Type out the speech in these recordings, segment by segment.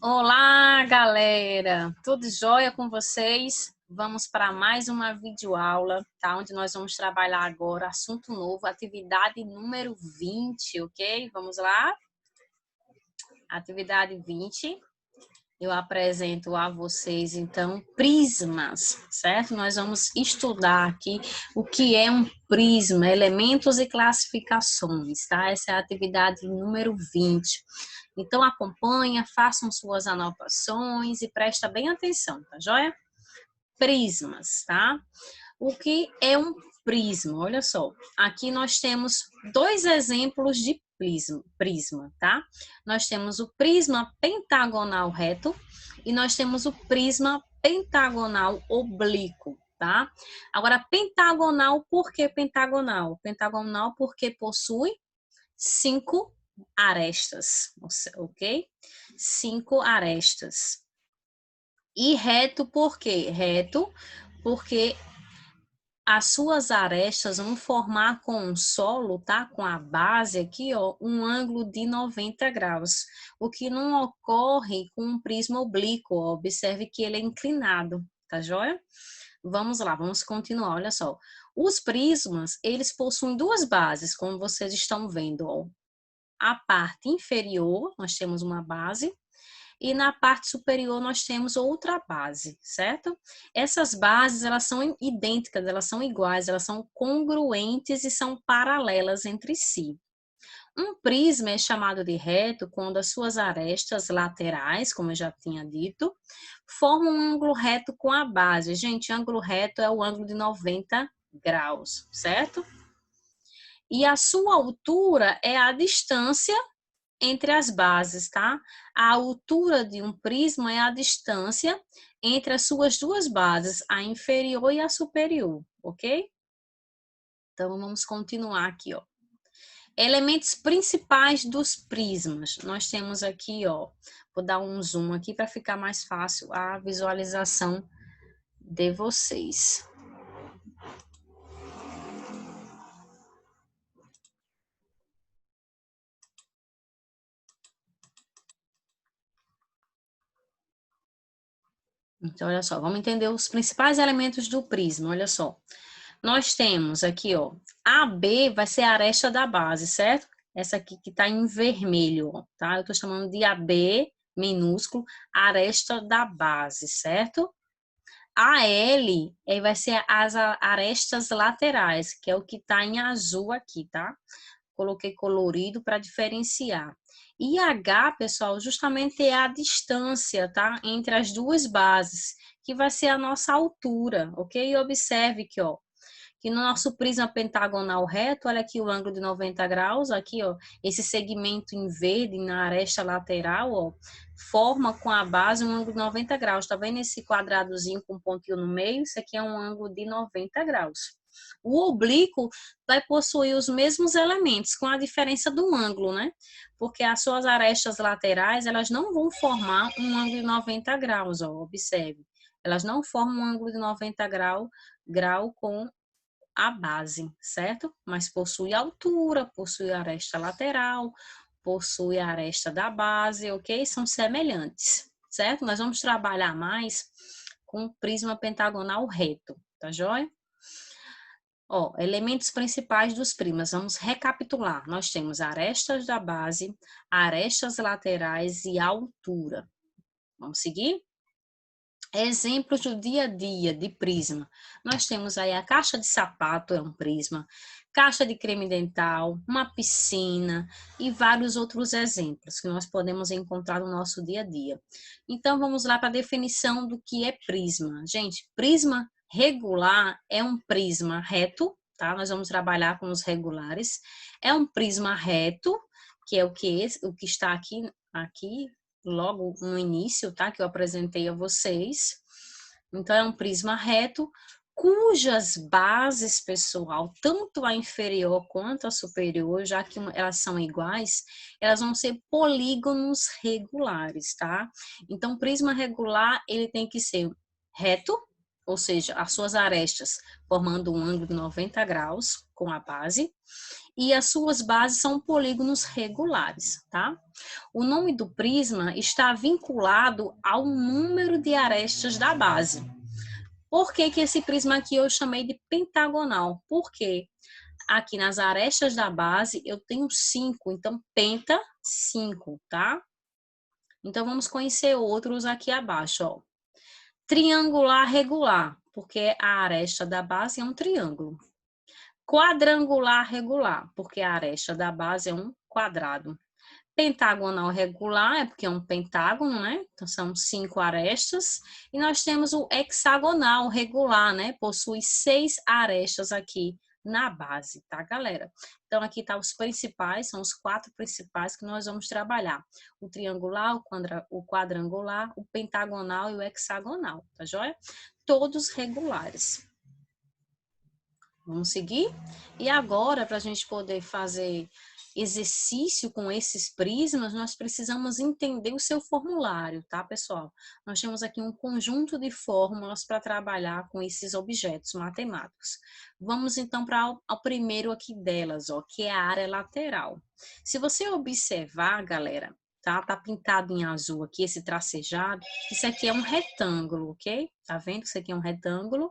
Olá, galera! Tudo jóia com vocês? Vamos para mais uma videoaula, tá? Onde nós vamos trabalhar agora assunto novo, atividade número 20, ok? Vamos lá? Atividade 20. Eu apresento a vocês, então, prismas, certo? Nós vamos estudar aqui o que é um prisma, elementos e classificações, tá? Essa é a atividade número 20. Então, acompanha, façam suas anotações e presta bem atenção, tá joia? Prismas, tá? O que é um prisma? Olha só, aqui nós temos dois exemplos de prisma, tá? Nós temos o prisma pentagonal reto e nós temos o prisma pentagonal oblíquo, tá? Agora, pentagonal, por que pentagonal? Pentagonal porque possui 5 arestas, ok? 5 arestas. E reto por quê? Reto porque as suas arestas vão formar com o solo, tá? Com a base aqui, ó, um ângulo de 90 graus. O que não ocorre com um prisma oblíquo, ó. Observe que ele é inclinado, tá joia? Vamos lá, vamos continuar, olha só. Os prismas, eles possuem duas bases, como vocês estão vendo, ó. A parte inferior, nós temos uma base, e na parte superior nós temos outra base, certo? Essas bases, elas são idênticas, elas são iguais, elas são congruentes e são paralelas entre si. Um prisma é chamado de reto quando as suas arestas laterais, como eu já tinha dito, formam um ângulo reto com a base. Gente, ângulo reto é o ângulo de 90 graus, certo? E a sua altura é a distância entre as bases, tá? A altura de um prisma é a distância entre as suas duas bases, a inferior e a superior, ok? Então, vamos continuar aqui, ó. Elementos principais dos prismas. Nós temos aqui, ó, vou dar um zoom aqui para ficar mais fácil a visualização de vocês. Então, olha só, vamos entender os principais elementos do prisma, olha só. Nós temos aqui, ó, AB vai ser a aresta da base, certo? Essa aqui que tá em vermelho, ó, tá? Eu tô chamando de AB minúsculo, aresta da base, certo? AL vai ser as arestas laterais, que é o que tá em azul aqui, tá? Coloquei colorido para diferenciar. E H, pessoal, justamente é a distância, tá? Entre as duas bases, que vai ser a nossa altura, ok? E observe que, ó, que no nosso prisma pentagonal reto, olha aqui o ângulo de 90 graus, aqui, ó, esse segmento em verde na aresta lateral, ó, forma com a base um ângulo de 90 graus. Tá vendo esse quadradozinho com um pontinho no meio? Isso aqui é um ângulo de 90 graus. O oblíquo vai possuir os mesmos elementos, com a diferença do ângulo, né? Porque as suas arestas laterais, elas não vão formar um ângulo de 90 graus, ó, observe. Elas não formam um ângulo de 90 grau com a base, certo? Mas possui altura, possui aresta lateral, possui a aresta da base, ok? São semelhantes, certo? Nós vamos trabalhar mais com o prisma pentagonal reto, tá joia? Ó, elementos principais dos prismas, vamos recapitular. Nós temos arestas da base, arestas laterais e altura. Vamos seguir? Exemplos do dia a dia de prisma. Nós temos aí a caixa de sapato, é um prisma, caixa de creme dental, uma piscina e vários outros exemplos que nós podemos encontrar no nosso dia a dia. Então, vamos lá para a definição do que é prisma. Gente, prisma regular é um prisma reto, tá? Nós vamos trabalhar com os regulares. É um prisma reto, que é o que está aqui logo no início, tá? Que eu apresentei a vocês. Então, é um prisma reto, cujas bases, pessoal, tanto a inferior quanto a superior, já que elas são iguais, elas vão ser polígonos regulares, tá? Então, prisma regular, ele tem que ser reto, ou seja, as suas arestas formando um ângulo de 90 graus com a base, e as suas bases são polígonos regulares, tá? O nome do prisma está vinculado ao número de arestas da base. Por que que esse prisma aqui eu chamei de pentagonal? Porque aqui nas arestas da base eu tenho 5, então penta 5, tá? Então vamos conhecer outros aqui abaixo, ó. Triangular regular, porque a aresta da base é um triângulo. Quadrangular regular, porque a aresta da base é um quadrado. Pentagonal regular, é porque é um pentágono, né? Então são 5 arestas. E nós temos o hexagonal regular, né? Possui 6 arestas aqui na base, tá, galera? Então aqui tá os principais, são os 4 principais que nós vamos trabalhar. O triangular, o quadrangular, o pentagonal e o hexagonal, tá joia? Todos regulares. Vamos seguir? E agora, para a gente poder fazer exercício com esses prismas, nós precisamos entender o seu formulário, tá, pessoal? Nós temos aqui um conjunto de fórmulas para trabalhar com esses objetos matemáticos. Vamos então para o primeiro aqui delas, ó, que é a área lateral. Se você observar, galera, tá pintado em azul aqui, esse tracejado, isso aqui é um retângulo, ok? Tá vendo que isso aqui é um retângulo?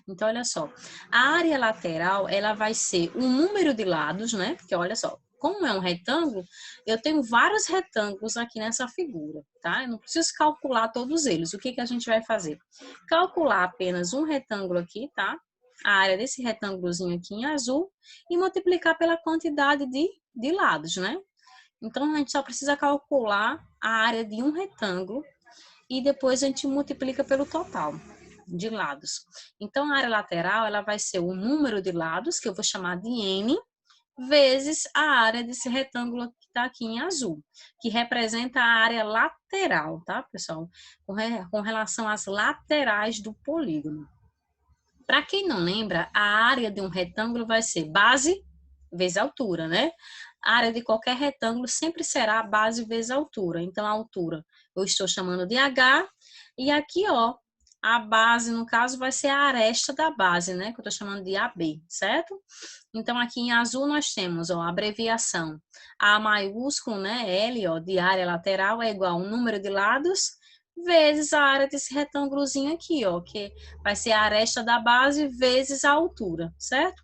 Então, olha só, a área lateral, ela vai ser o número de lados, né? Porque, olha só, como é um retângulo, eu tenho vários retângulos aqui nessa figura, tá? Eu não preciso calcular todos eles. O que que a gente vai fazer? Calcular apenas um retângulo aqui, tá? A área desse retângulozinho aqui em azul e multiplicar pela quantidade de lados, né? Então, a gente só precisa calcular a área de um retângulo e depois a gente multiplica pelo total de lados. Então, a área lateral, ela vai ser o número de lados, que eu vou chamar de N, vezes a área desse retângulo que está aqui em azul, que representa a área lateral, tá, pessoal? Com relação às laterais do polígono. Para quem não lembra, a área de um retângulo vai ser base vezes altura, né? A área de qualquer retângulo sempre será base vezes altura. Então, a altura eu estou chamando de H, e aqui, ó, a base, no caso, vai ser a aresta da base, né? Que eu estou chamando de AB, certo? Então, aqui em azul nós temos, ó, a abreviação A maiúsculo, né? L, ó, de área lateral é igual ao número de lados vezes a área desse retângulozinho aqui, ó, que vai ser a aresta da base vezes a altura, certo?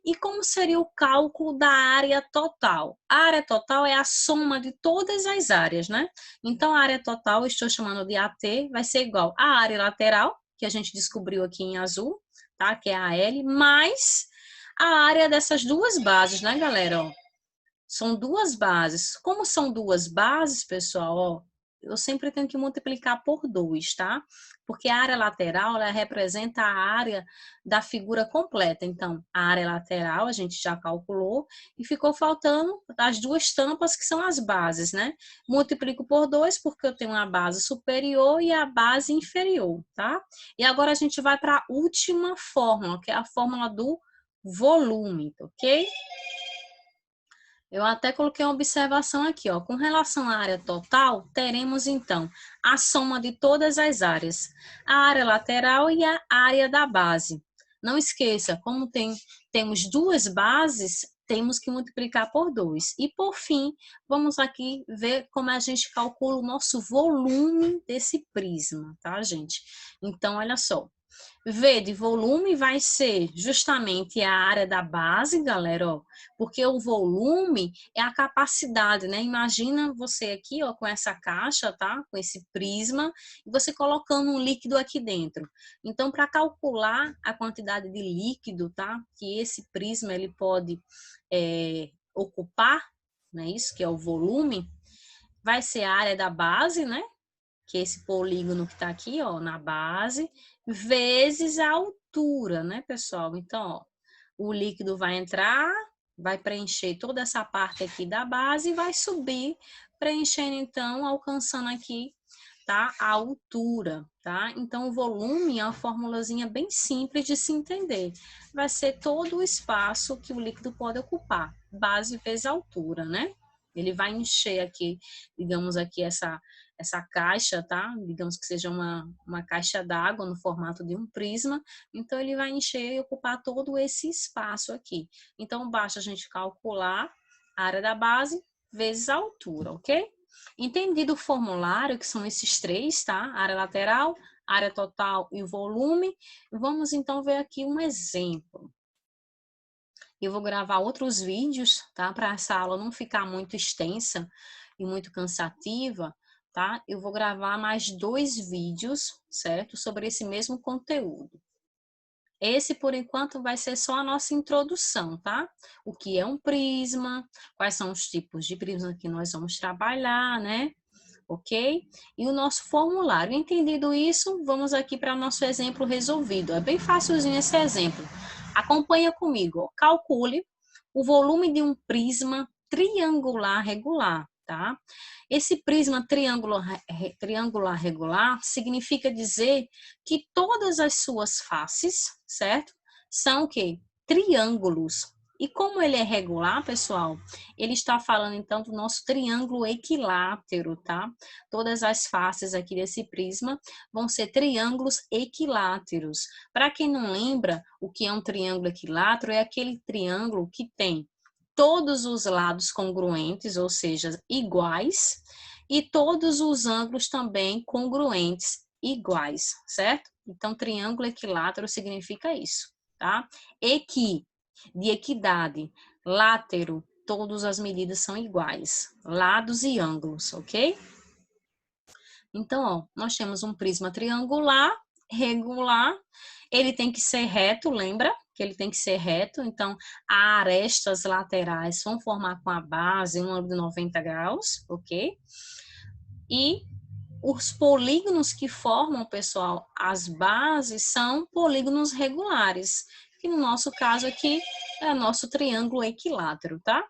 E como seria o cálculo da área total? A área total é a soma de todas as áreas, né? Então, a área total, eu estou chamando de AT, vai ser igual à área lateral, que a gente descobriu aqui em azul, tá? Que é a L, mais a área dessas duas bases, né, galera? Ó, são duas bases. Como são duas bases, pessoal, ó, eu sempre tenho que multiplicar por 2, tá? Porque a área lateral, ela representa a área da figura completa. Então, a área lateral a gente já calculou e ficou faltando as duas tampas que são as bases, né? Multiplico por 2 porque eu tenho a base superior e a base inferior, tá? E agora a gente vai para a última fórmula, que é a fórmula do volume, ok? Eu até coloquei uma observação aqui, ó. Com relação à área total, teremos então a soma de todas as áreas, a área lateral e a área da base. Não esqueça, como temos duas bases, temos que multiplicar por 2. E por fim, vamos aqui ver como a gente calcula o nosso volume desse prisma, tá, gente? Então, olha só. V de volume vai ser justamente a área da base, galera, ó, porque o volume é a capacidade, né? Imagina você aqui, ó, com essa caixa, tá? Com esse prisma, e você colocando um líquido aqui dentro. Então, para calcular a quantidade de líquido, tá? Que esse prisma ele pode ocupar, né? Isso que é o volume, vai ser a área da base, né? Que é esse polígono que está aqui, ó, na base, vezes a altura, né, pessoal? Então, ó, o líquido vai entrar, vai preencher toda essa parte aqui da base e vai subir, preenchendo, então, alcançando aqui, tá, a altura, tá? Então, o volume é uma formulazinha bem simples de se entender. Vai ser todo o espaço que o líquido pode ocupar, base vezes altura, né? Ele vai encher aqui, digamos aqui, essa caixa, tá? Digamos que seja uma caixa d'água no formato de um prisma. Então, ele vai encher e ocupar todo esse espaço aqui. Então, basta a gente calcular a área da base vezes a altura, ok? Entendido o formulário, que são esses três, tá? Área lateral, área total e volume. Vamos, então, ver aqui um exemplo. Eu vou gravar outros vídeos, tá? Para essa aula não ficar muito extensa e muito cansativa, tá? Eu vou gravar mais 2 vídeos, certo? Sobre esse mesmo conteúdo. Esse, por enquanto, vai ser só a nossa introdução, tá? O que é um prisma, quais são os tipos de prisma que nós vamos trabalhar, né? Ok? E o nosso formulário. Entendido isso, vamos aqui para o nosso exemplo resolvido. É bem facilzinho esse exemplo. Acompanha comigo. Calcule o volume de um prisma triangular regular, tá? Esse prisma triangular regular significa dizer que todas as suas faces, certo? São o quê? Triângulos. E como ele é regular, pessoal, ele está falando então do nosso triângulo equilátero, tá? Todas as faces aqui desse prisma vão ser triângulos equiláteros. Para quem não lembra o que é um triângulo equilátero, é aquele triângulo que tem todos os lados congruentes, ou seja, iguais, e todos os ângulos também congruentes, iguais, certo? Então, triângulo equilátero significa isso, tá? Equi, de equidade, látero, todas as medidas são iguais, lados e ângulos, ok? Então, ó, nós temos um prisma triangular, regular, ele tem que ser reto, lembra? Que ele tem que ser reto, então, as arestas laterais vão formar com a base um ângulo de 90 graus, ok? E os polígonos que formam, pessoal, as bases são polígonos regulares, que no nosso caso aqui é o nosso triângulo equilátero, tá?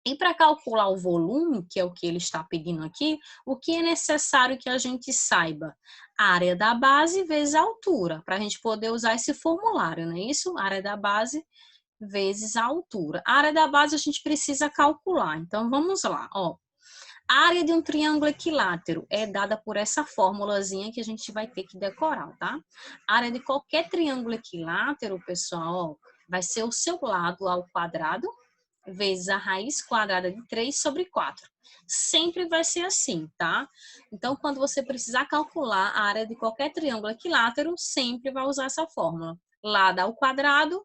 E para calcular o volume, que é o que ele está pedindo aqui, o que é necessário que a gente saiba? A área da base vezes a altura, para a gente poder usar esse formulário, não é isso? A área da base vezes a altura. A área da base a gente precisa calcular, então vamos lá, ó. A área de um triângulo equilátero é dada por essa formulazinha que a gente vai ter que decorar, tá? A área de qualquer triângulo equilátero, pessoal, ó, vai ser o seu lado ao quadrado vezes a raiz quadrada de 3 sobre 4. Sempre vai ser assim, tá? Então, quando você precisar calcular a área de qualquer triângulo equilátero, sempre vai usar essa fórmula. Lado ao quadrado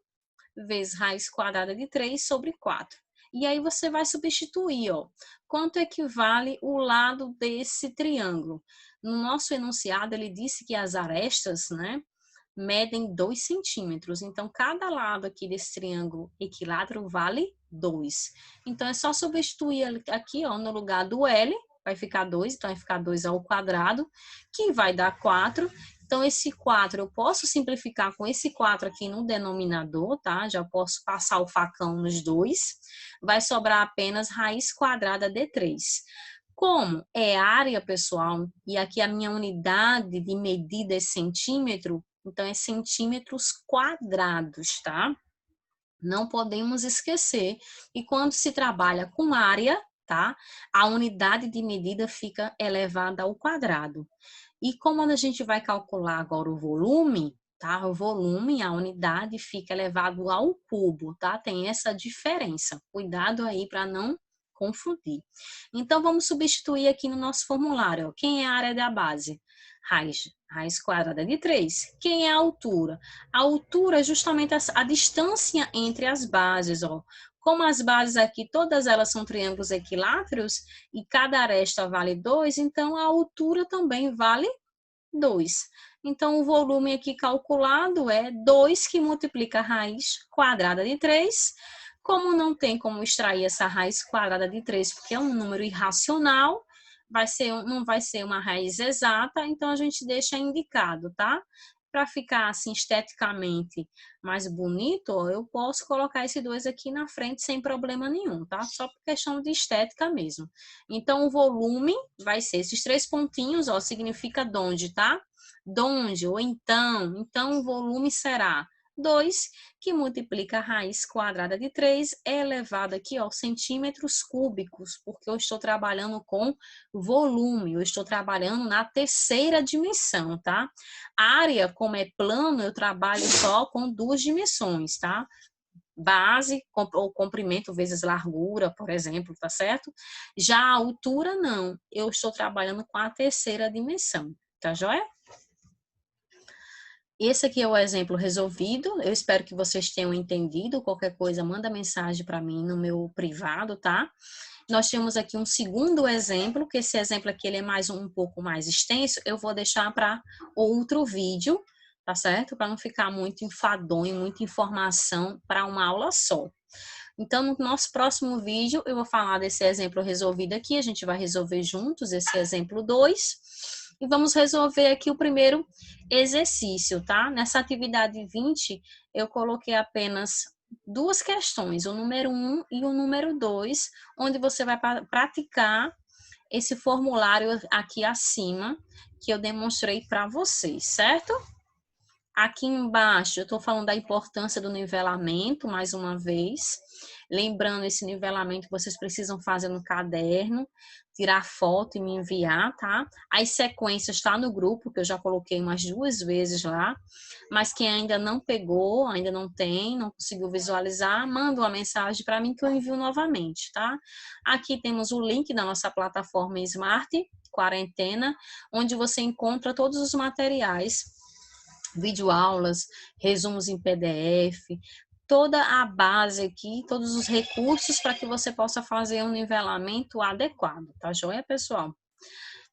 vezes raiz quadrada de 3 sobre 4. E aí você vai substituir, ó. Quanto equivale o lado desse triângulo? No nosso enunciado, ele disse que as arestas, né, medem 2 centímetros. Então, cada lado aqui desse triângulo equilátero vale 2. Então, é só substituir aqui, ó, no lugar do L, vai ficar 2, então vai ficar 2 ao quadrado, que vai dar 4. Então, esse 4 eu posso simplificar com esse 4 aqui no denominador, tá? Já posso passar o facão nos dois. Vai sobrar apenas raiz quadrada de 3. Como é área, pessoal, e aqui a minha unidade de medida é centímetro, então é centímetros quadrados, tá? Não podemos esquecer que quando se trabalha com área, tá? A unidade de medida fica elevada ao quadrado. E como a gente vai calcular agora o volume, tá? O volume, a unidade fica elevado ao cubo, tá? Tem essa diferença. Cuidado aí para não confundir. Então, vamos substituir aqui no nosso formulário. Ó. Quem é a área da base? Raiz quadrada de 3. Quem é a altura? A altura é justamente a distância entre as bases, ó. Como as bases aqui, todas elas são triângulos equiláteros e cada aresta vale 2, então a altura também vale 2. Então, o volume aqui calculado é 2 que multiplica a raiz quadrada de 3. Como não tem como extrair essa raiz quadrada de 3, porque é um número irracional, não vai ser uma raiz exata, então a gente deixa indicado, tá? Para ficar assim esteticamente mais bonito, ó, eu posso colocar esse 2 aqui na frente sem problema nenhum, tá? Só por questão de estética mesmo. Então, o volume vai ser esses 3 pontinhos, ó, significa donde, tá? Donde ou então. Então, o volume será 2, que multiplica a raiz quadrada de 3 elevado aqui aos centímetros cúbicos, porque eu estou trabalhando com volume, eu estou trabalhando na terceira dimensão, tá? Área, como é plano, eu trabalho só com 2 dimensões, tá? Base ou comprimento vezes largura, por exemplo, tá certo? Já a altura, não. Eu estou trabalhando com a terceira dimensão, tá joia? Esse aqui é o exemplo resolvido. Eu espero que vocês tenham entendido. Qualquer coisa, manda mensagem para mim no meu privado, tá? Nós temos aqui um segundo exemplo, que esse exemplo aqui ele é um pouco mais extenso. Eu vou deixar para outro vídeo, tá certo? Para não ficar muito enfadonho, muita informação para uma aula só. Então, no nosso próximo vídeo, eu vou falar desse exemplo resolvido aqui. A gente vai resolver juntos esse exemplo 2. E vamos resolver aqui o primeiro exercício, tá? Nessa atividade 20, eu coloquei apenas 2 questões, o número 1 e o número 2, onde você vai praticar esse formulário aqui acima, que eu demonstrei para vocês, certo? Aqui embaixo, eu estou falando da importância do nivelamento, mais uma vez. Lembrando, esse nivelamento vocês precisam fazer no caderno, tirar foto e me enviar, tá? As sequências está no grupo, que eu já coloquei umas 2 vezes lá. Mas quem ainda não pegou, ainda não tem, não conseguiu visualizar, manda uma mensagem para mim que eu envio novamente, tá? Aqui temos o link da nossa plataforma Smart Quarentena, onde você encontra todos os materiais, videoaulas, resumos em PDF, toda a base aqui, todos os recursos para que você possa fazer um nivelamento adequado, tá joia, pessoal?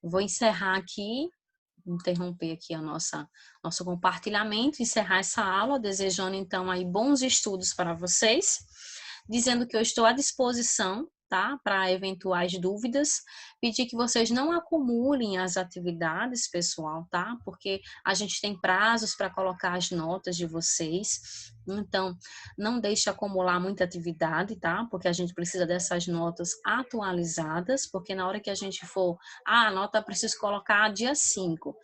Vou encerrar aqui, interromper aqui nosso compartilhamento, encerrar essa aula, desejando então aí bons estudos para vocês, dizendo que eu estou à disposição, tá? Para eventuais dúvidas, pedir que vocês não acumulem as atividades, pessoal, tá? Porque a gente tem prazos para colocar as notas de vocês, então não deixe acumular muita atividade, tá? Porque a gente precisa dessas notas atualizadas, porque na hora que a gente for, a nota preciso colocar dia 5.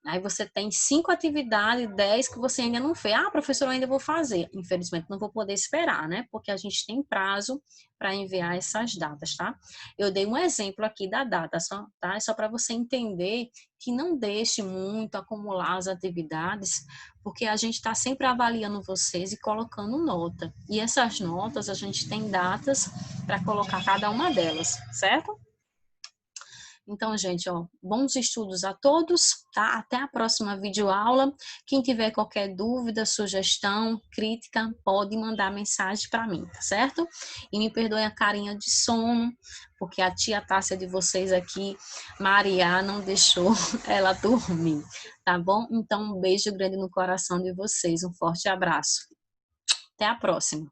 Aí você tem 5 atividades, 10 que você ainda não fez. Ah, professor, eu ainda vou fazer. Infelizmente, não vou poder esperar, né? Porque a gente tem prazo para enviar essas datas, tá? Eu dei um exemplo aqui da data, tá? É só para você entender que não deixe muito acumular as atividades, porque a gente está sempre avaliando vocês e colocando nota. E essas notas, a gente tem datas para colocar cada uma delas, certo? Então, gente, ó, bons estudos a todos, tá? Até a próxima videoaula. Quem tiver qualquer dúvida, sugestão, crítica, pode mandar mensagem para mim, tá certo? E me perdoe a carinha de sono, porque a tia Tássia de vocês aqui, Maria, não deixou ela dormir, tá bom? Então, um beijo grande no coração de vocês, um forte abraço. Até a próxima.